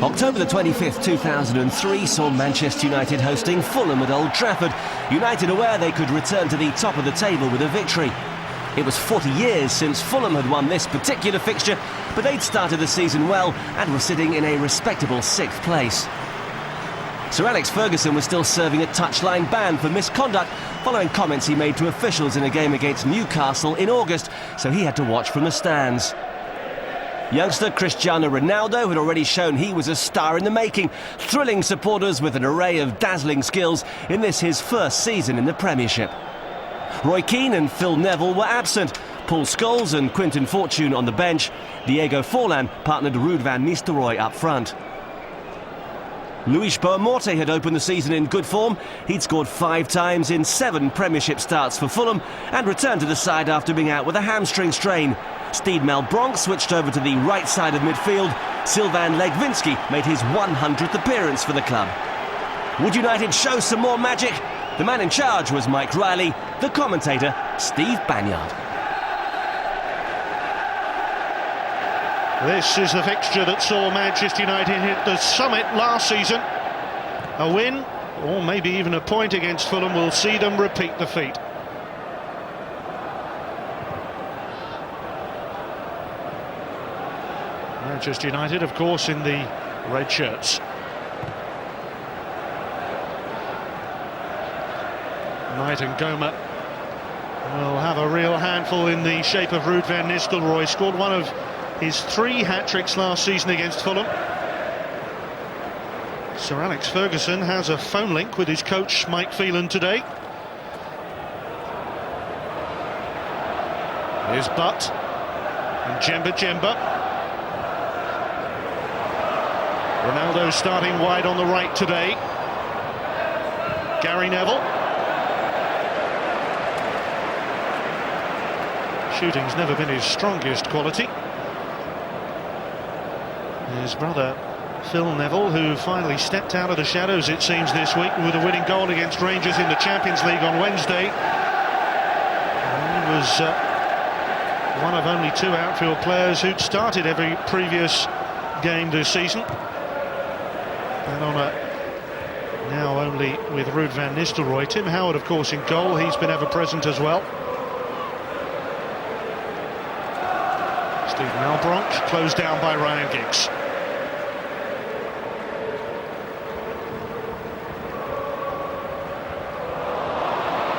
October the 25th, 2003 saw Manchester United hosting Fulham at Old Trafford. United aware they could return to the top of the table with a victory. It was 40 years since Fulham had won this particular fixture, but they'd started the season well and were sitting in a respectable 6th place. Sir Alex Ferguson was still serving a touchline ban for misconduct following comments he made to officials in a game against Newcastle in August, so he had to watch from the stands. Youngster Cristiano Ronaldo had already shown he was a star in the making, thrilling supporters with an array of dazzling skills in this his first season in the Premiership. Roy Keane and Phil Neville were absent, Paul Scholes and Quinton Fortune on the bench. Diego Forlan partnered Ruud van Nistelrooy up front. Luis Boamorte had opened the season in good form. He'd scored 5 times in 7 Premiership starts for Fulham and returned to the side after being out with a hamstring strain. Steve Malbranque switched over to the right side of midfield. Sylvain Legwinski made his 100th appearance for the club. Would United show some more magic? The man in charge was Mike Riley, the commentator Steve Banyard. This is the fixture that saw Manchester United hit the summit last season. A win, or maybe even a point against Fulham, will see them repeat the feat. Manchester United, of course, in the red shirts. Knight and Goma will have a real handful in the shape of Ruud van Nistelrooy. Scored one of his 3 hat-tricks last season against Fulham. Sir Alex Ferguson has a phone link with his coach Mike Phelan today. Here's Butt and Djemba. Ronaldo starting wide on the right today. Gary Neville. Shooting's never been his strongest quality. His brother Phil Neville, who finally stepped out of the shadows, it seems, this week with a winning goal against Rangers in the Champions League on Wednesday. He was one of only 2 outfield players who'd started every previous game this season. And on a now only with Ruud van Nistelrooy. Tim Howard, of course, in goal. He's been ever present as well. Steve Malbranque closed down by Ryan Giggs.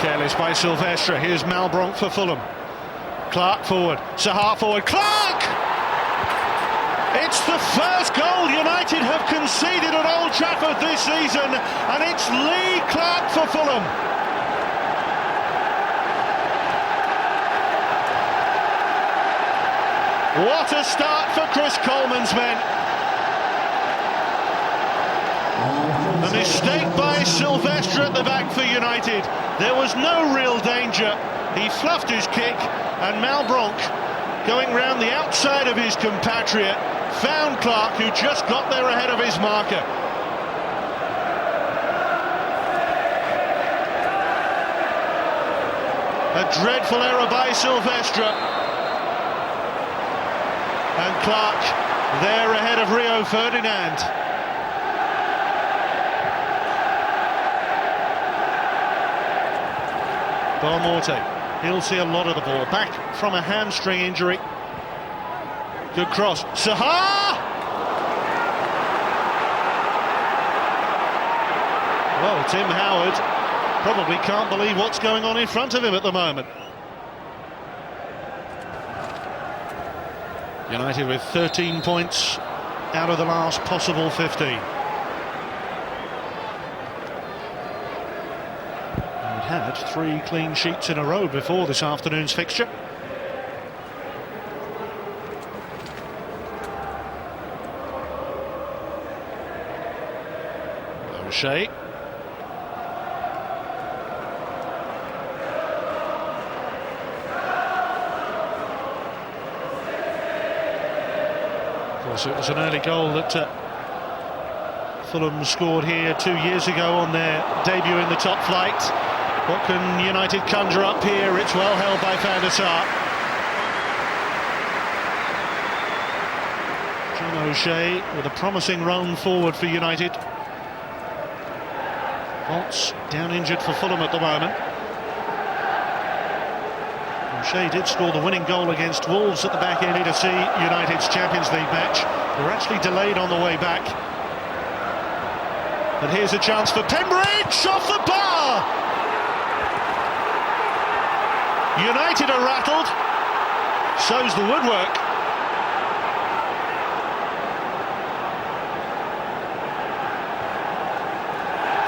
Careless by Silvestre. Here's Malbranque for Fulham. Clark forward. Zaha forward. Clark! It's the first goal United have conceded at Old Trafford this season, and it's Lee Clark for Fulham. What a start for Chris Coleman's men. A mistake by Silvestre at the back for United. There was no real danger. He fluffed his kick, and Malbranque, going round the outside of his compatriot, found Clark, who just got there ahead of his marker. A dreadful error by Silvestre. And Clark there ahead of Rio Ferdinand. Boamorte, he'll see a lot of the ball. Back from a hamstring injury. Good cross. Zaha! Well, Tim Howard probably can't believe what's going on in front of him at the moment. United with 13 points out of the last possible 15. We'd had 3 clean sheets in a row before this afternoon's fixture. O'Shea. Of course, it was an early goal that Fulham scored here 2 years ago on their debut in the top flight. What can United conjure up here? It's well held by Van der Sar. O'Shea with a promising run forward for United. Holtz down injured for Fulham at the moment. O'Shea did score the winning goal against Wolves at the back end to see United's Champions League match. They were actually delayed on the way back. But here's a chance for Pembridge, off the bar! United are rattled, so's the woodwork.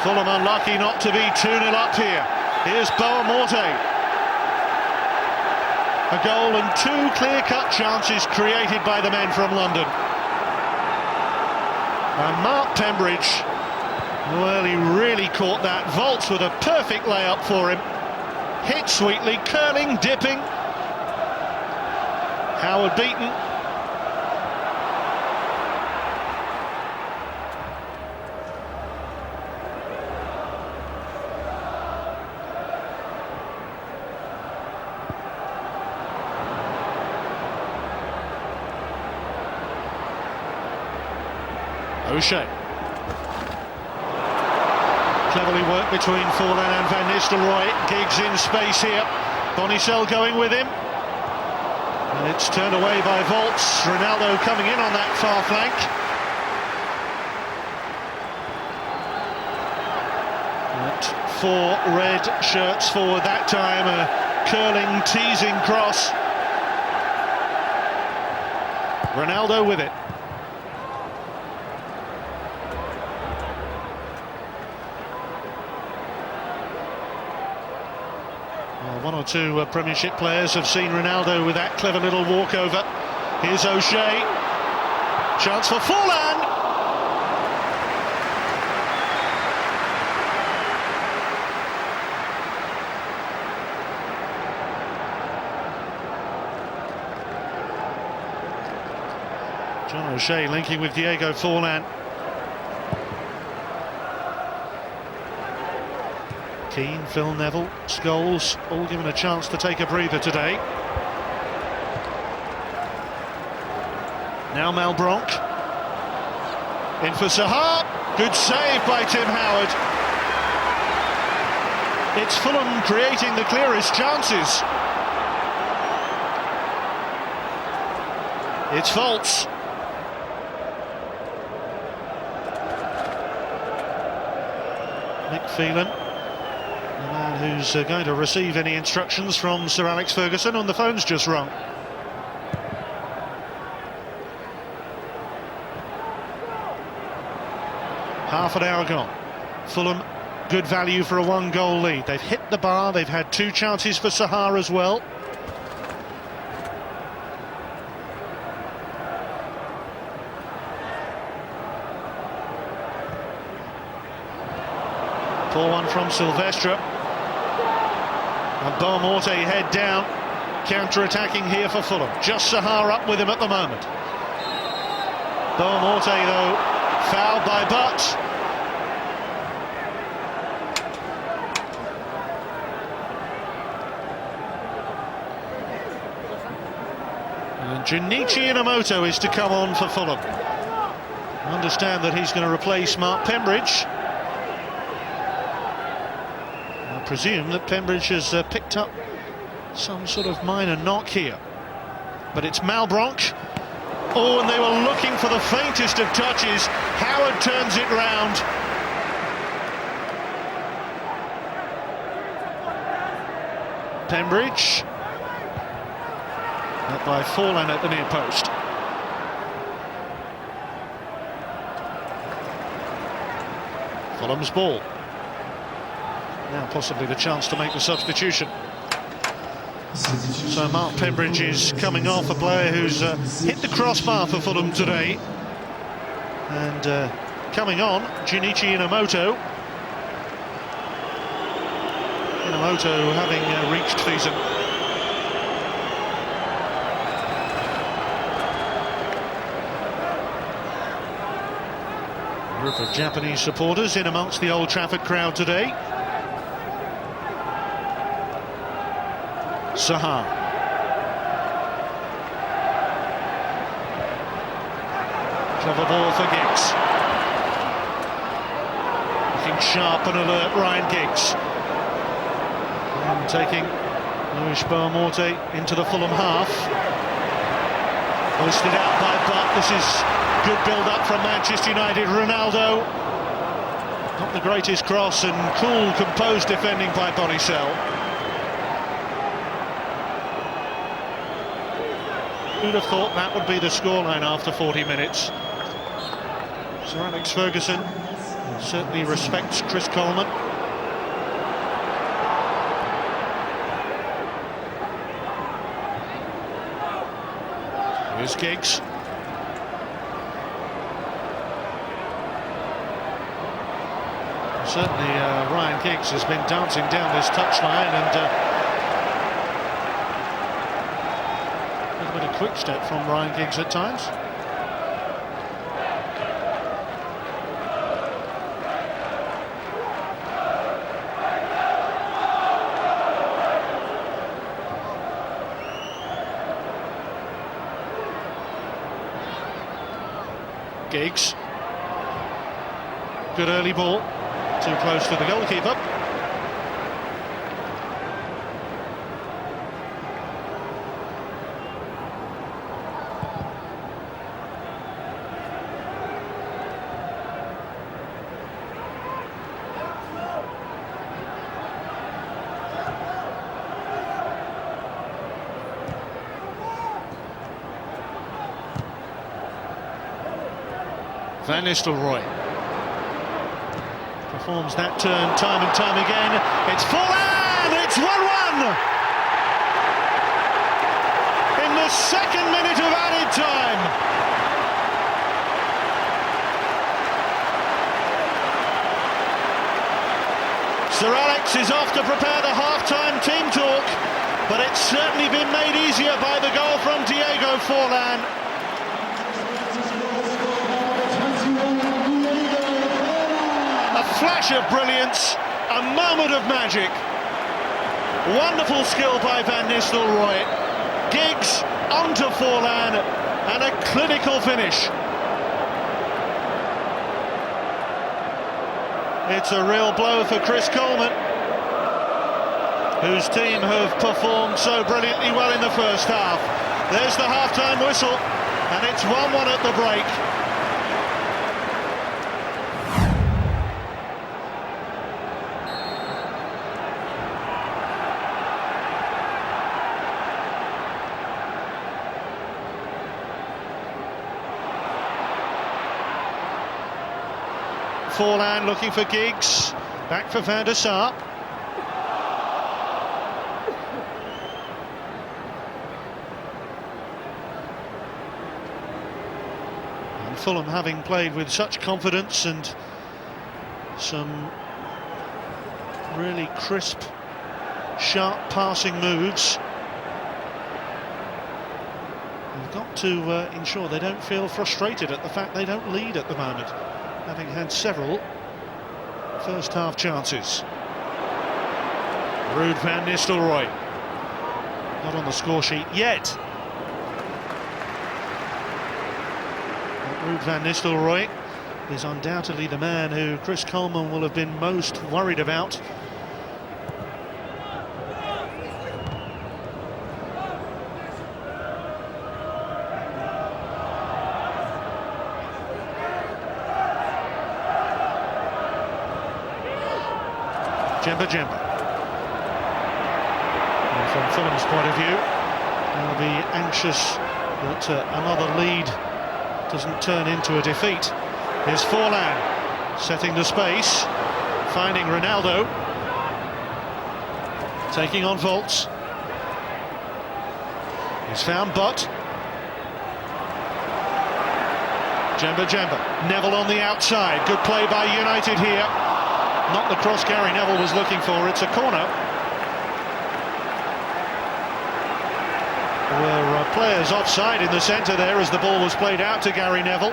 Fulham unlucky not to be 2-0 up here. Here's Boamorte. A goal and two clear-cut chances created by the men from London. And Mark Pembridge, well, he really caught that. Volts with a perfect layup for him. Hit sweetly, curling, dipping. Howard beaten. O'Shea. Cleverly worked between Fulham and Van Nistelrooy. Giggs in space here. Bonicel going with him. And it's turned away by Volts. Ronaldo coming in on that far flank. But four red shirts forward that time. A curling, teasing cross. Ronaldo with it. One or two Premiership players have seen Ronaldo with that clever little walkover. Here's O'Shea. Chance for Fulham. John O'Shea linking with Diego Forlan. Keane, Phil Neville, Scholes, all given a chance to take a breather today. Now Malbronk. In for Sahar. Good save by Tim Howard. It's Fulham creating the clearest chances. It's Volts. Nick Phelan. The man who's going to receive any instructions from Sir Alex Ferguson, on the phone's just rung. Half an hour gone. Fulham, good value for a one-goal lead. They've hit the bar, they've had two chances for Sahar as well. Poor one from Silvestre. And Boamorte head down. Counter-attacking here for Fulham. Just Sahar up with him at the moment. Boamorte, though, fouled by Butt. And Junichi Inamoto is to come on for Fulham. I understand that he's going to replace Mark Pembridge. I presume that Pembridge has picked up some sort of minor knock here. But it's Malbronk. Oh, and they were looking for the faintest of touches. Howard turns it round. Pembridge. Met by Forlan at the near post. Fulham's ball. Now possibly the chance to make the substitution. So Mark Pembridge is coming off, a player who's hit the crossbar for Fulham today. And coming on, Junichi Inamoto. Inamoto having reached Fiesen. A group of Japanese supporters in amongst the Old Trafford crowd today. Sahar. Clever ball for Giggs. Looking sharp and alert, Ryan Giggs. And taking Luis Boamorte into the Fulham half. Hoisted out by Butt. This is good build-up from Manchester United. Ronaldo. Not the greatest cross, and cool, composed defending by Bonicel. Who'd have thought that would be the scoreline after 40 minutes? Sir Alex Ferguson certainly respects Chris Coleman. Here's Giggs. Certainly Ryan Giggs has been dancing down this touchline, and a little bit of quick step from Ryan Giggs at times. Giggs. Good early ball. Too close to the goalkeeper. Van Nistelrooy performs that turn time and time again. It's Fulham! It's 1-1! In the second minute of added time. Sir Alex is off to prepare the half-time team talk, but it's certainly been made easier by the goal from Diego Forlan. A flash of brilliance, a moment of magic. Wonderful skill by Van Nistelrooy. Giggs onto Forlan, and a clinical finish. It's a real blow for Chris Coleman, whose team have performed so brilliantly well in the first half. There's the half-time whistle, and it's 1-1 at the break. Forlan looking for Giggs, back for Van der Sar. And Fulham, having played with such confidence and some really crisp, sharp passing moves, they've got to ensure they don't feel frustrated at the fact they don't lead at the moment, having had several first half chances. Ruud van Nistelrooy, not on the score sheet yet. But Ruud van Nistelrooy is undoubtedly the man who Chris Coleman will have been most worried about. Jemba. And from Fulham's point of view, they'll be anxious that another lead doesn't turn into a defeat. Here's Forlan, setting the space, finding Ronaldo, taking on Volts. He's found Butt. Jemba. Neville on the outside. Good play by United here. Not the cross Gary Neville was looking for, it's a corner. There were players offside in the centre there as the ball was played out to Gary Neville.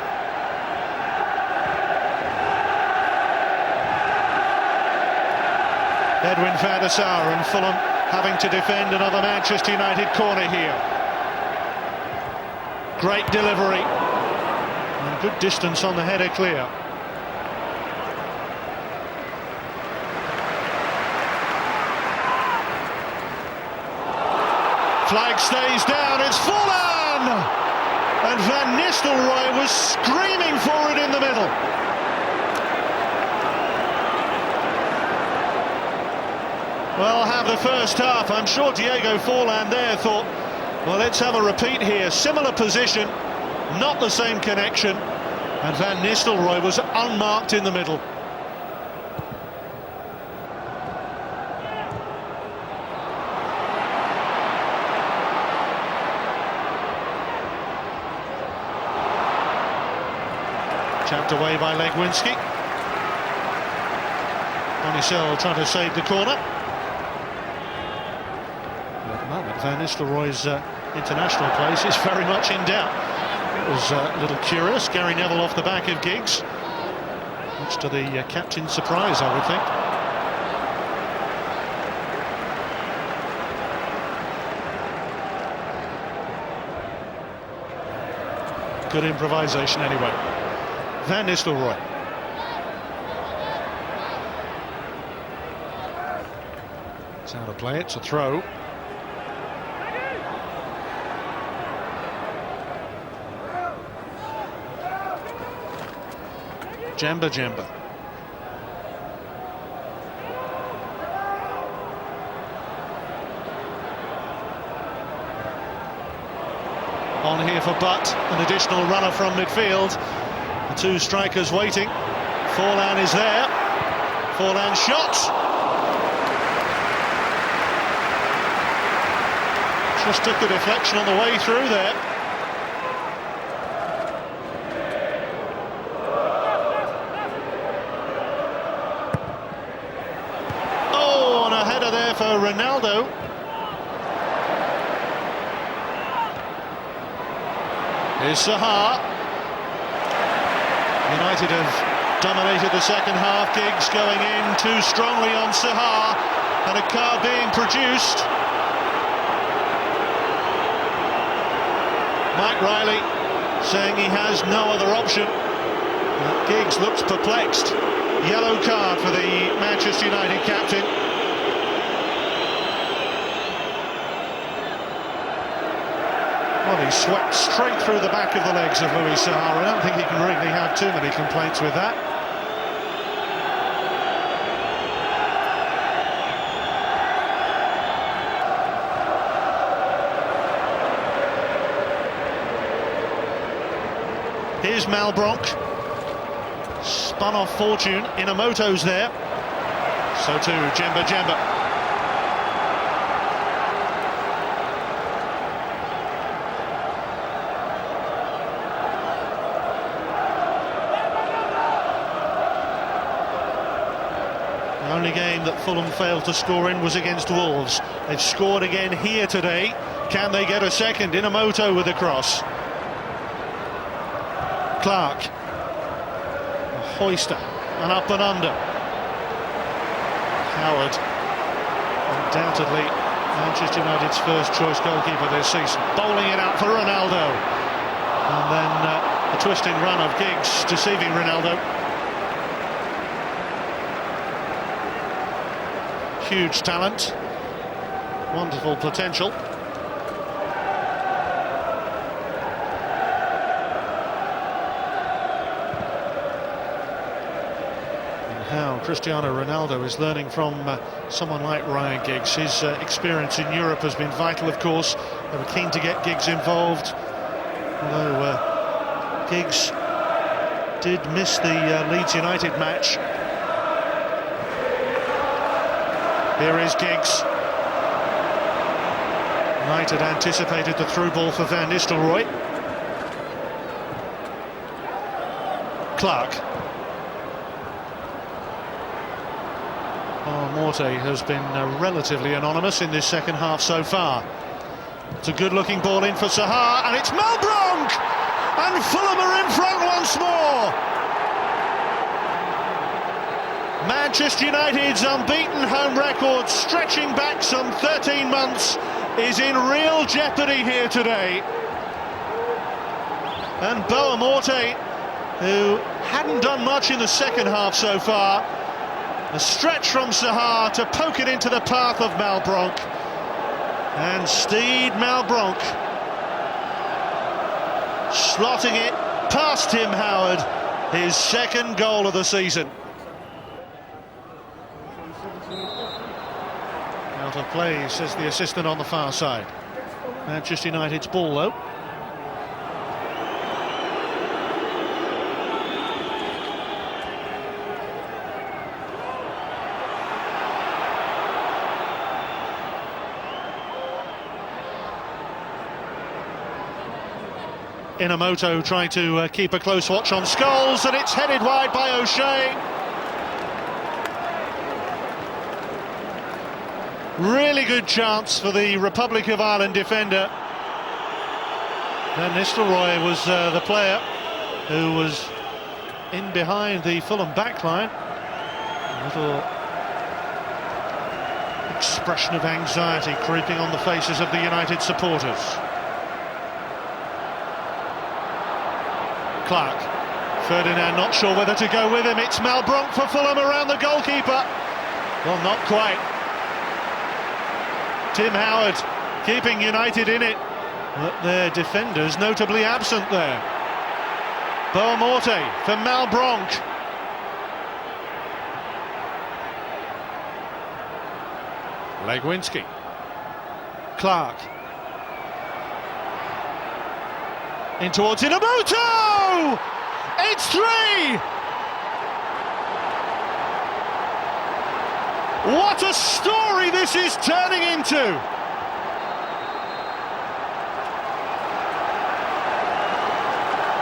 Edwin van der Sar, and Fulham having to defend another Manchester United corner here. Great delivery. And Good distance on the header, clear. Flag stays down, it's Fulham! And Van Nistelrooy was screaming for it in the middle. Well, have the first half. I'm sure Diego Forlan there thought, well, let's have a repeat here. Similar position, not the same connection. And Van Nistelrooy was unmarked in the middle. Chapped away by Legwinski. Bonicel trying to save the corner. At the moment, Van Nistelrooy's international place is very much in doubt. It was a little curious. Gary Neville off the back of Giggs. Much to the captain's surprise, I would think. Good improvisation anyway. Van Nistelrooy. It's out of play, it's a throw. Jemba. On here for Butt, an additional runner from midfield. The two strikers waiting. Forlan is there. Forlan shot. Just took the deflection on the way through there. Oh, and a header there for Ronaldo. Here's Sahar. United have dominated the second half. Giggs going in too strongly on Sahar, and a card being produced. Mike Riley saying he has no other option. Giggs looks perplexed. Yellow card for the Manchester United captain. Well, he swept straight through the back of the legs of Louis Sahar. I don't think he can really have too many complaints with that. Here's Malbronk. Spun off fortune. Inamoto's there. So too, Jemba. The only game that Fulham failed to score in was against Wolves. They've scored again here today. Can they get a second? Inamoto with a cross. Clark. A hoister. And up and under. Howard. Undoubtedly Manchester United's first choice goalkeeper this season. Bowling it out for Ronaldo. And then a twisting run of Giggs deceiving Ronaldo. Huge talent, wonderful potential. And how Cristiano Ronaldo is learning from someone like Ryan Giggs. His experience in Europe has been vital, of course. They were keen to get Giggs involved, although Giggs did miss the Leeds United match. Here is Giggs. United anticipated the through ball for Van Nistelrooy. Clark. Oh, Morte has been relatively anonymous in this second half so far. It's a good-looking ball in for Sahar, and it's Malbronk! And Fulham are in front once more! Manchester United's unbeaten home record, stretching back some 13 months, is in real jeopardy here today. And Boa Morte who hadn't done much in the second half so far. A stretch from Sahar to poke it into the path of Malbranque. And Steed Malbranque slotting it past Tim Howard, his second goal of the season. Out of play, says the assistant on the far side. Manchester United's ball though. Inamoto trying to keep a close watch on Scholes, and it's headed wide by O'Shea. Really good chance for the Republic of Ireland defender. Van Nistelrooy was the player who was in behind the Fulham backline. A little expression of anxiety creeping on the faces of the United supporters. Clark, Ferdinand not sure whether to go with him. It's Malbranque for Fulham around the goalkeeper. Well, not quite. Tim Howard keeping United in it, but their defenders notably absent there. Boamorte for Malbranque. Legwinski. Clark. In towards Inamoto! It's 3! What a story this is turning into!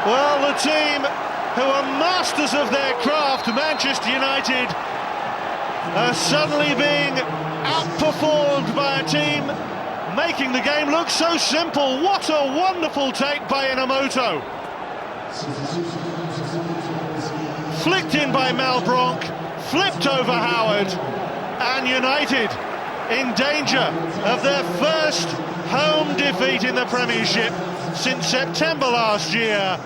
Well, the team who are masters of their craft, Manchester United, are suddenly being outperformed by a team making the game look so simple. What a wonderful take by Inamoto. Flicked in by Malbranque, flipped over Howard, and United in danger of their first home defeat in the Premiership since September last year.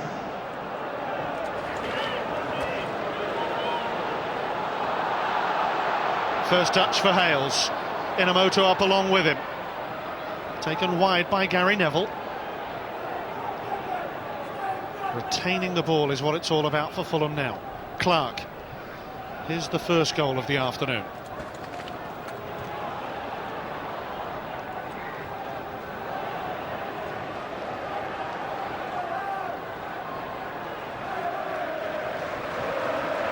First touch for Hales. Inamoto up along with him. Taken wide by Gary Neville. Retaining the ball is what it's all about for Fulham now. Clark. Here's the first goal of the afternoon.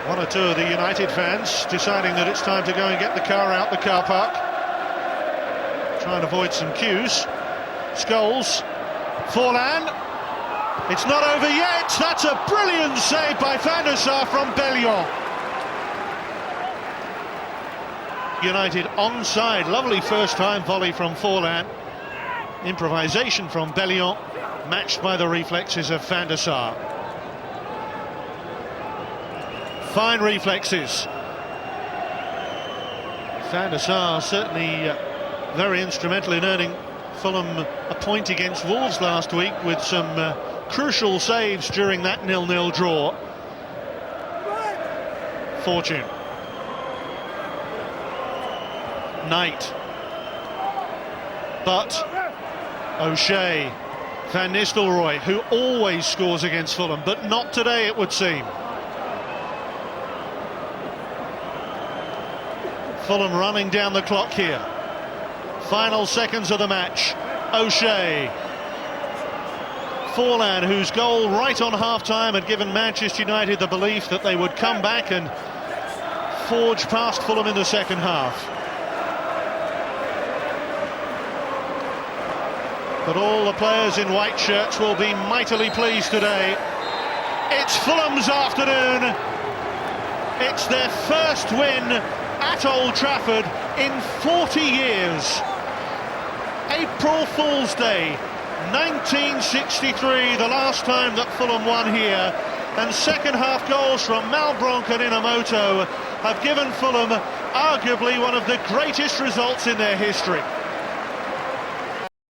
One or two of the United fans deciding that it's time to go and get the car out the car park. Try and avoid some queues. Scholes, Forlan. It's not over yet. That's a brilliant save by Van der Sar from Bellion. United onside. Lovely first-time volley from Forlan. Improvisation from Bellion, matched by the reflexes of Van der Sar. Fine reflexes. Van der Sar certainly very instrumental in earning Fulham a point against Wolves last week with some crucial saves during that 0-0 draw. Fortune. Knight. But O'Shea. Van Nistelrooy, who always scores against Fulham, but not today it would seem. Fulham running down the clock here. Final seconds of the match. O'Shea. Forlan, whose goal right on half-time had given Manchester United the belief that they would come back and forge past Fulham in the second half. But all the players in white shirts will be mightily pleased today. It's Fulham's afternoon. It's their first win at Old Trafford in 40 years. April Fool's Day 1963, the last time that Fulham won here, and second half goals from Malbranque and Inamoto have given Fulham arguably one of the greatest results in their history.